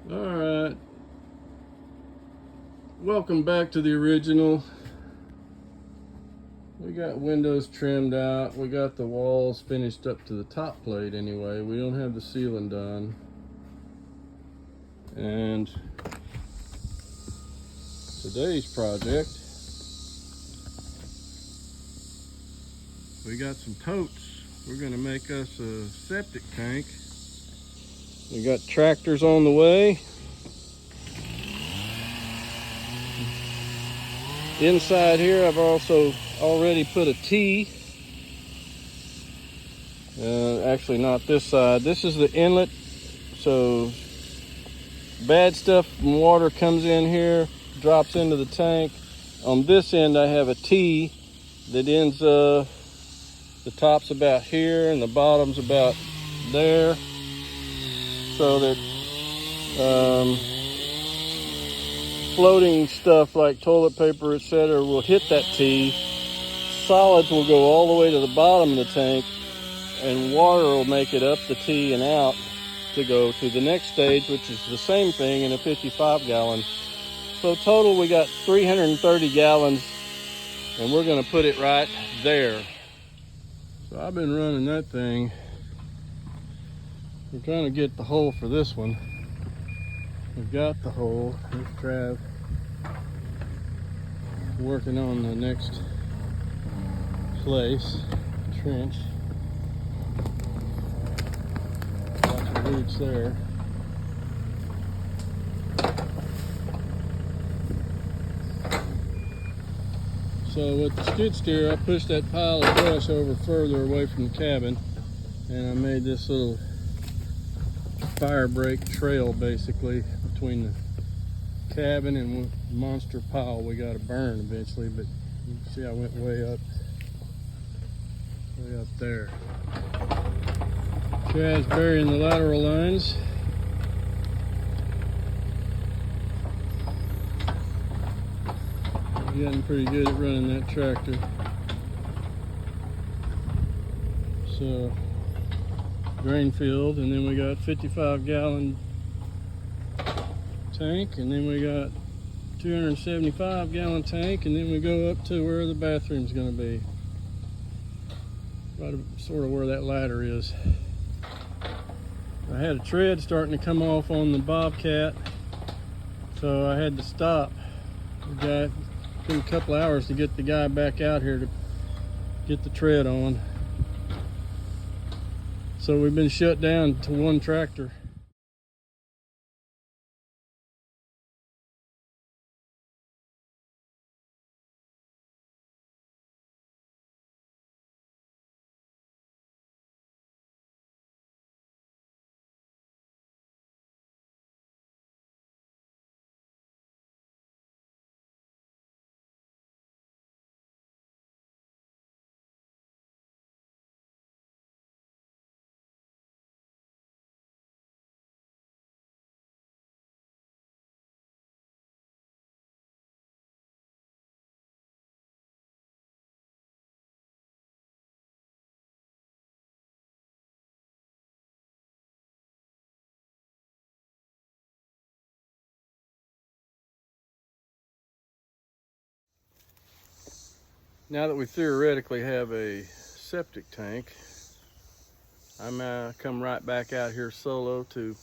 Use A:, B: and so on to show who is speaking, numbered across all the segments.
A: Alright, welcome back to the original. We got windows trimmed out. We got the walls finished up to the top plate anyway. We don't have the ceiling done. And today's project, we got some totes. We're gonna make us a septic tank. We got tractors on the way. Inside here, I've also already put a T. Actually, not this side. This is the inlet. So bad stuff from water comes in here, drops into the tank. On this end, I have a T that ends, the top's about here and the bottom's about there, so that floating stuff like toilet paper, etc., will hit that T. Solids will go all the way to the bottom of the tank, and water will make it up the T and out to go to the next stage, which is the same thing in a 55-gallon. So total, we got 330 gallons, and we're going to put it right there. So I've been running that thing. We're trying to get the hole for this one. We've got the hole. Here's Trav working on the next place, trench. Lots of roots there. So with the skid steer, I pushed that pile of brush over further away from the cabin, and I made this little fire break trail basically between the cabin and monster pile we got to burn eventually. But you can see I went way up there. Chad's burying the lateral lines. He's getting pretty good at running that tractor. So drain field, and then we got 55-gallon tank, and then we got 275-gallon tank, and then we go up to where the bathroom's going to be, right sort of where that ladder is. I had a tread starting to come off on the Bobcat, so I had to stop. It took a couple hours to get the guy back out here to get the tread on. So we've been shut down to one tractor. Now that we theoretically have a septic tank, I'm come right back out here solo to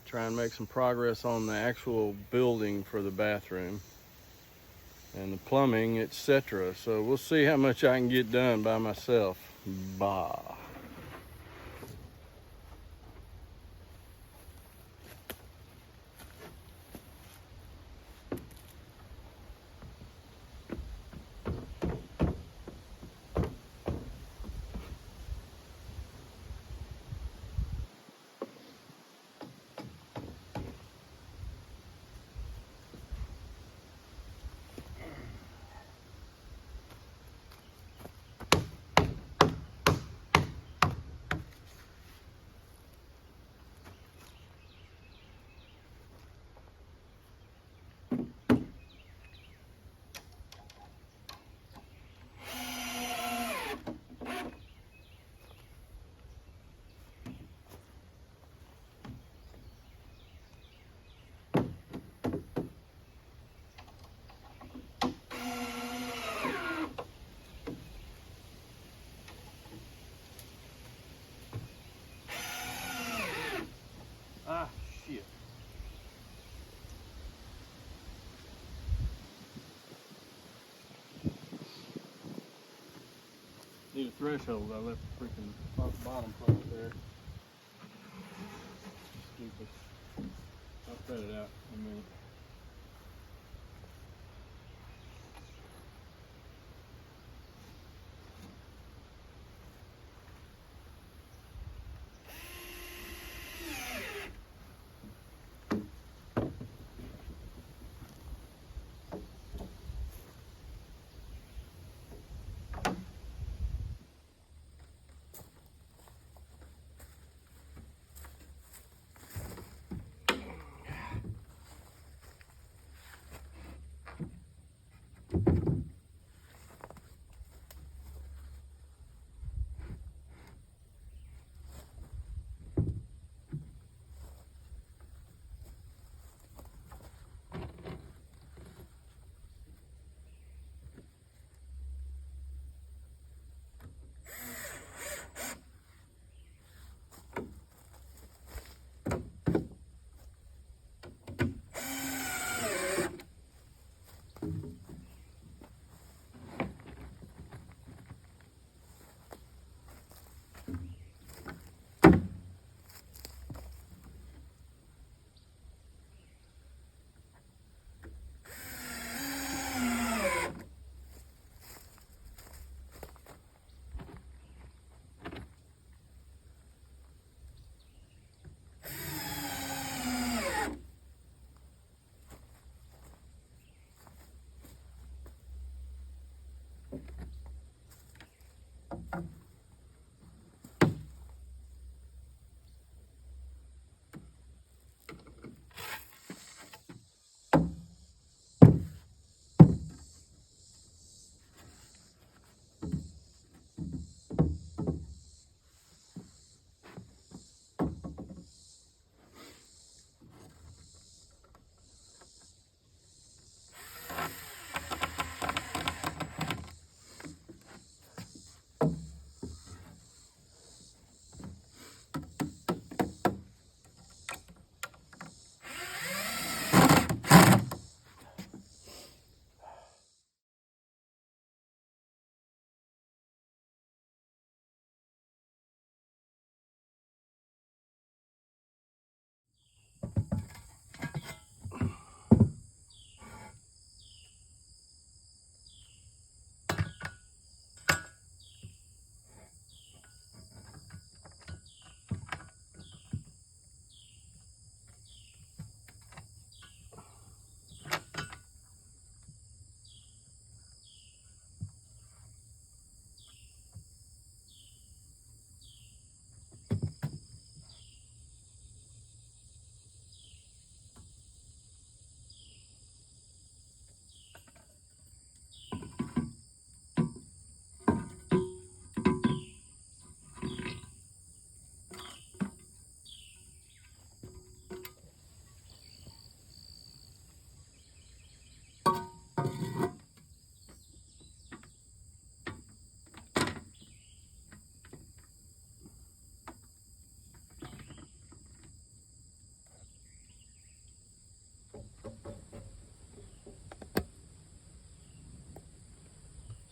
A: try and make some progress on the actual building for the bathroom and the plumbing, etc. So we'll see how much I can get done by myself. Bah. shit. Need a threshold. I left the freaking bottom plate there. Stupid. I'll cut it out in a minute.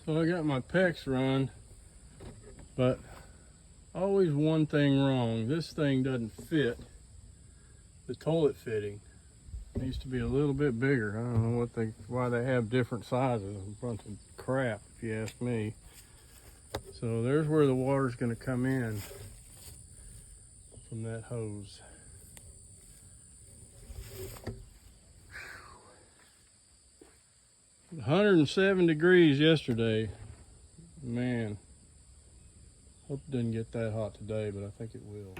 A: So I got my pecs run, but always one thing wrong. This thing doesn't fit the toilet fitting. It needs to be a little bit bigger. I don't know why they have different sizes. A bunch of crap, if you ask me. So there's where the water's going to come in from that hose. 107 degrees yesterday. Man, hope it doesn't get that hot today, but I think it will.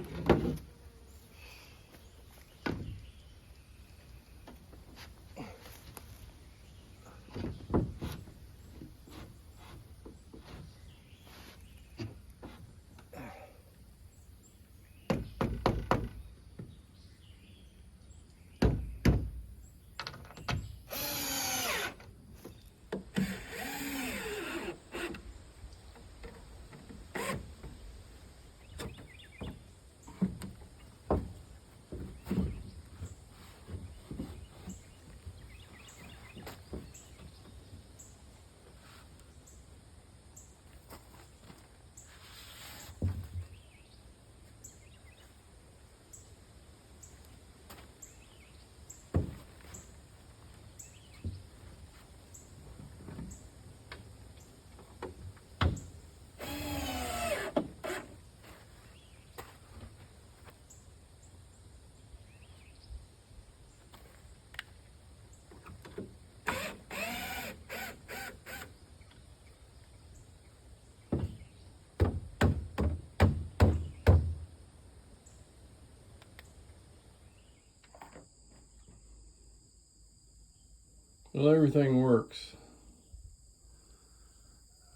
A: Well, everything works.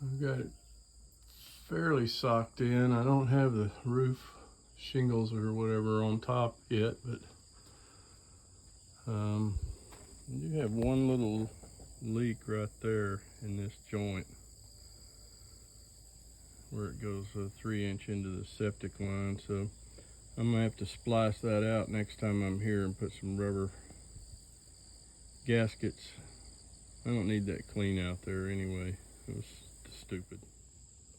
A: I've got it fairly socked in. I don't have the roof shingles or whatever on top yet, but I do have one little leak right there in this joint where it goes 3" into the septic line, so I'm gonna have to splice that out next time I'm here and put some rubber gaskets. I don't need that clean out there anyway. It was stupid.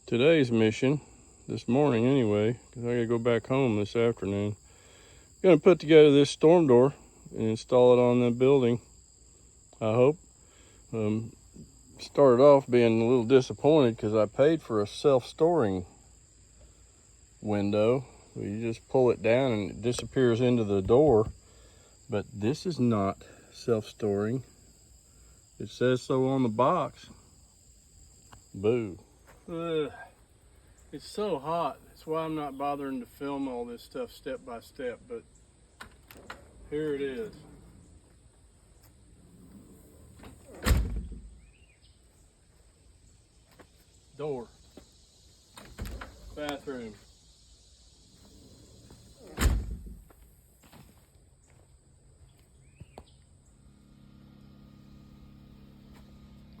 A: Today's mission, this morning anyway, because I gotta go back home this afternoon, I'm gonna put together this storm door and install it on the building, I hope. Started off being a little disappointed because I paid for a self-storing window. You just pull it down and it disappears into the door, but this is not self-storing. It says so on the box. Boo. Ugh. It's so hot. That's why I'm not bothering to film all this stuff step by step, but here it is. Door. Bathroom.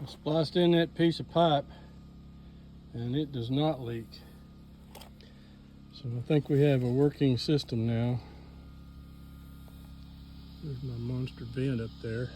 A: I spliced in that piece of pipe and it does not leak. So I think we have a working system now. There's my monster vent up there.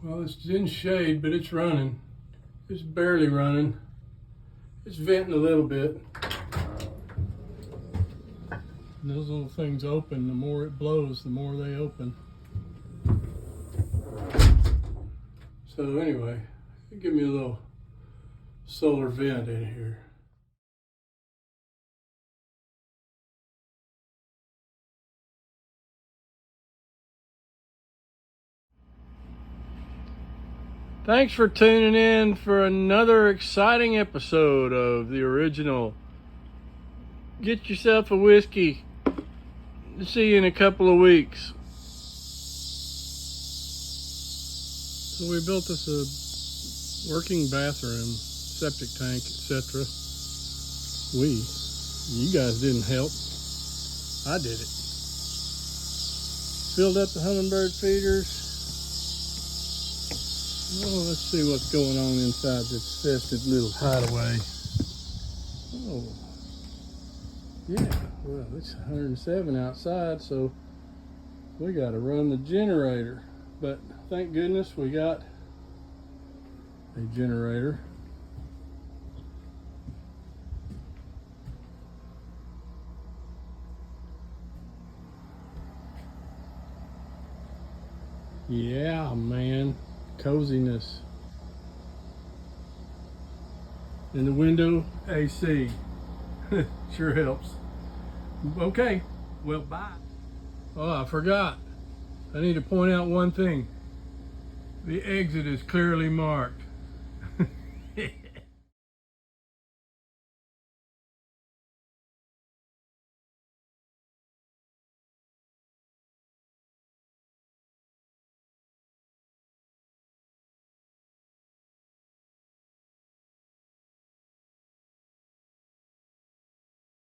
A: Well, it's in shade, but it's running. It's barely running. It's venting a little bit. And those little things open. The more it blows, the more they open. So anyway, give me a little solar vent in here. Thanks for tuning in for another exciting episode of the original Get Yourself a Whiskey. See you in a couple of weeks. So we built us a working bathroom, septic tank, etc. You guys didn't help. I did it. Filled up the hummingbird feeders. Oh, let's see what's going on inside this festive little hideaway. Oh, yeah, well, it's 107 outside, so we got to run the generator. But thank goodness we got a generator. Yeah, man. Coziness. In the window, AC.
B: Sure helps. Okay, well, bye. Oh, I forgot. I need to point out one thing. The exit is clearly marked.